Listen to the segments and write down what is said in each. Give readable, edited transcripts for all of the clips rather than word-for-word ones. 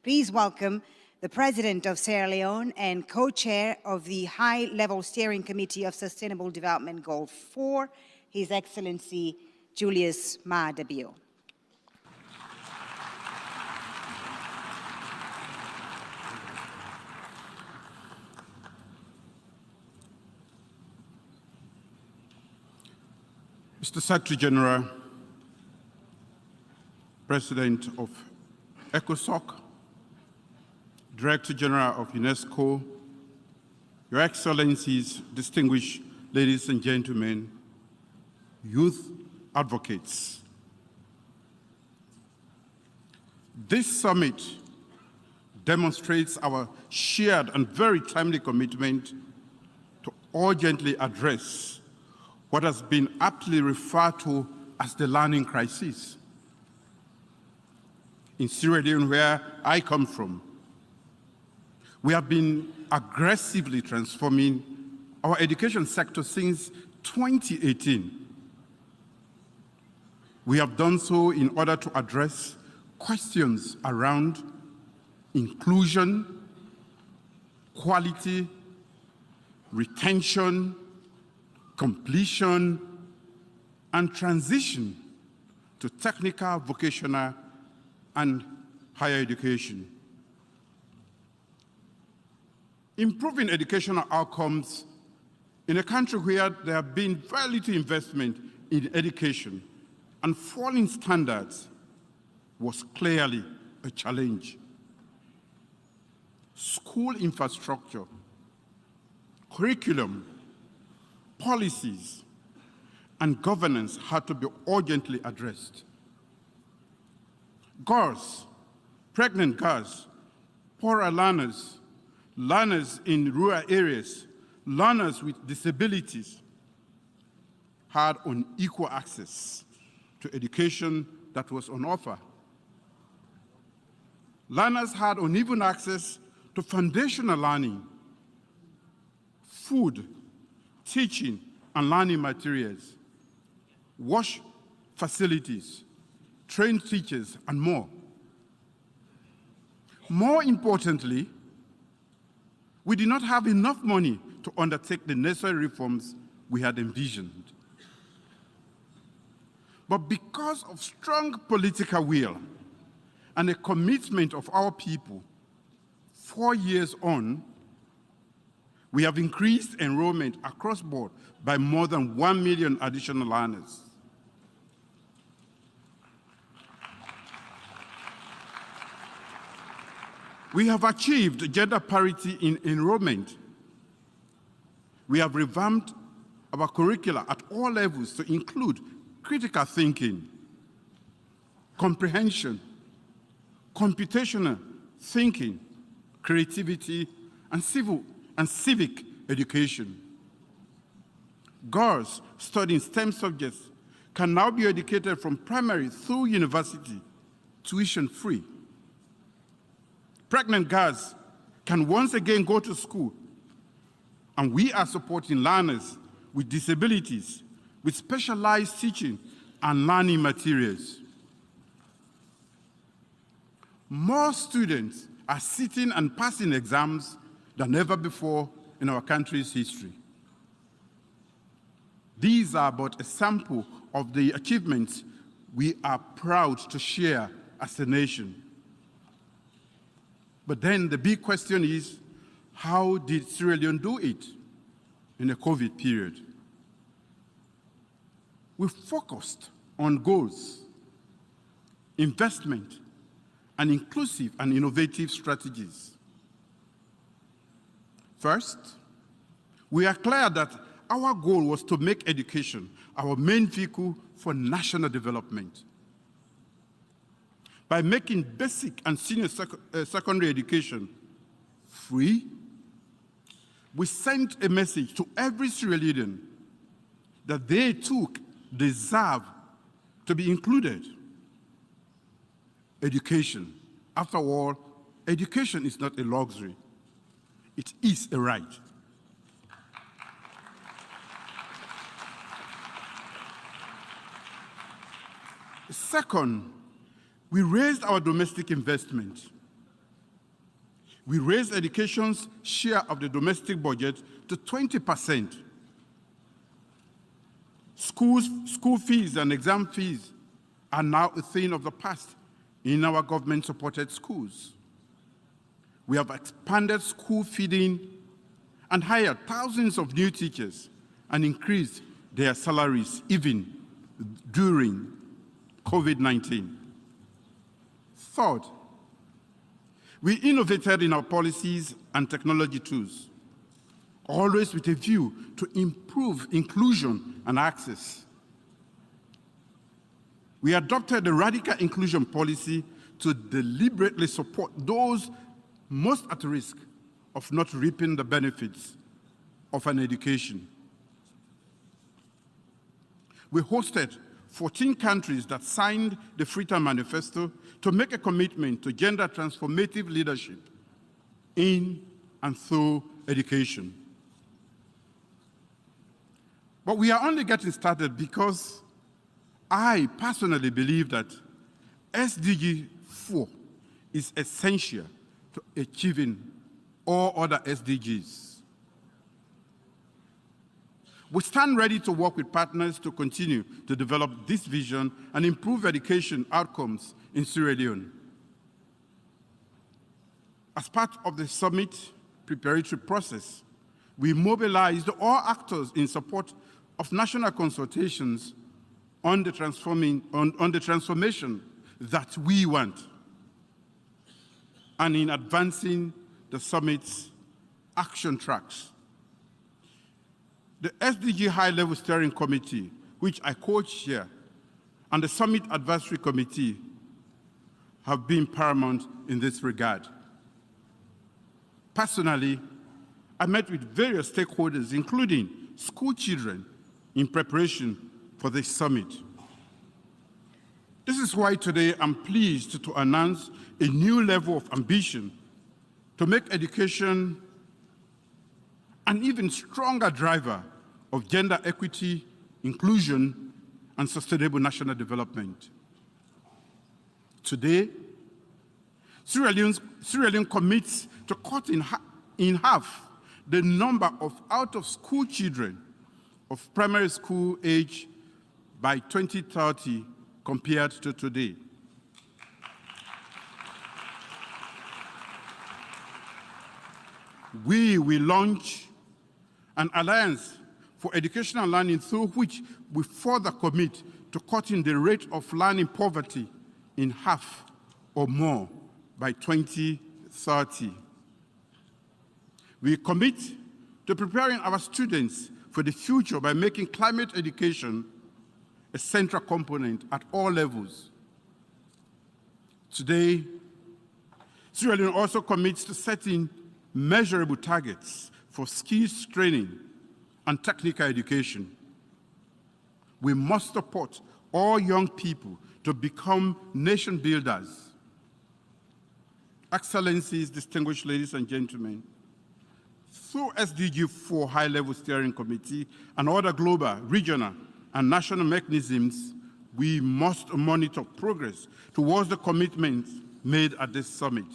Please welcome the President of Sierra Leone and co-chair of the High-Level Steering Committee of Sustainable Development Goal 4, His Excellency Julius Maada Bio. Mr. Secretary General, President of ECOSOC, Director General of UNESCO, Your Excellencies, distinguished ladies and gentlemen, youth advocates. This summit demonstrates our shared and very timely commitment to urgently address what has been aptly referred to as the learning crisis. In Sierra Leone, where I come from, we have been aggressively transforming our education sector since 2018. We have done so in order to address questions around inclusion, quality, retention, completion, and transition to technical, vocational, and higher education. Improving educational outcomes in a country where there have been very little investment in education and falling standards was clearly a challenge. School infrastructure, curriculum, policies, and governance had to be urgently addressed. Girls, pregnant girls, poorer learners, learners in rural areas, learners with disabilities had unequal access to education that was on offer. Learners had uneven access to foundational learning, food, teaching and learning materials, wash facilities, trained teachers, and more. More importantly, we did not have enough money to undertake the necessary reforms we had envisioned. But because of strong political will and a commitment of our people, 4 years on, we have increased enrollment across board by more than 1 million additional learners. We have achieved gender parity in enrollment. We have revamped our curricula at all levels to include critical thinking, comprehension, computational thinking, creativity, and civic education. Girls studying STEM subjects can now be educated from primary through university, tuition-free. Pregnant girls can once again go to school, and we are supporting learners with disabilities with specialized teaching and learning materials. More students are sitting and passing exams than ever before in our country's history. These are but a sample of the achievements we are proud to share as a nation. But then the big question is, how did Sierra Leone do it in the COVID period? We focused on goals, investment, and inclusive and innovative strategies. First, we are clear that our goal was to make education our main vehicle for national development. By making basic and senior secondary education free, we sent a message to every Sierra Leonean that they too deserve to be included. Education. After all, education is not a luxury. It is a right. Second, we raised our domestic investment. We raised education's share of the domestic budget to 20%. School fees and exam fees are now a thing of the past in our government-supported schools. We have expanded school feeding and hired thousands of new teachers and increased their salaries even during COVID-19. Third, we innovated in our policies and technology tools, always with a view to improve inclusion and access. We adopted a radical inclusion policy to deliberately support those most at risk of not reaping the benefits of an education. We hosted 14 countries that signed the Freetown Manifesto to make a commitment to gender transformative leadership in and through education. But we are only getting started because I personally believe that SDG 4 is essential to achieving all other SDGs. We stand ready to work with partners to continue to develop this vision and improve education outcomes in Sierra Leone. As part of the summit preparatory process, we mobilized all actors in support of national consultations on the transformation that we want, and in advancing the summit's action tracks. The SDG High-Level Steering Committee, which I co-chair, and the Summit Advisory Committee have been paramount in this regard. Personally, I met with various stakeholders, including school children, in preparation for this summit. This is why today I'm pleased to announce a new level of ambition to make education an even stronger driver of gender equity, inclusion, and sustainable national development. Today, Sierra Leone commits to cut in half the number of out-of-school children of primary school age by 2030 compared to today. We will launch an alliance for educational learning through which we further commit to cutting the rate of learning poverty in half or more by 2030. We commit to preparing our students for the future by making climate education a central component at all levels. Today, Sierra Leone also commits to setting measurable targets for skills training and technical education. We must support all young people to become nation builders. Excellencies, distinguished ladies and gentlemen, through SDG 4 High-Level Steering Committee and other global, regional, and national mechanisms, we must monitor progress towards the commitments made at this summit.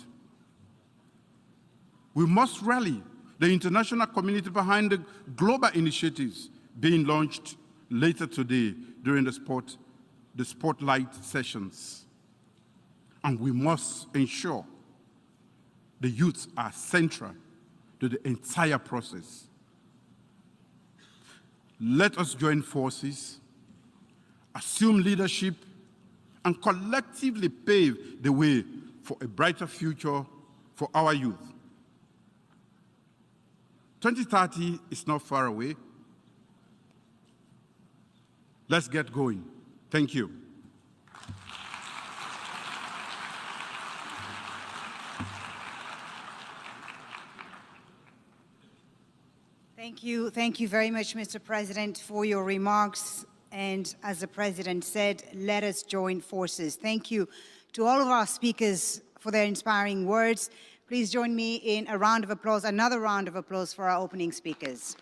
We must rally the international community behind the global initiatives being launched later today during the spotlight sessions. And we must ensure the youth are central to the entire process. Let us join forces, assume leadership, and collectively pave the way for a brighter future for our youth. 2030 is not far away. Let's get going. Thank you. Thank you very much, Mr. President, for your remarks. And as the President said, let us join forces. Thank you to all of our speakers for their inspiring words. Please join me in a round of applause, another round of applause for our opening speakers.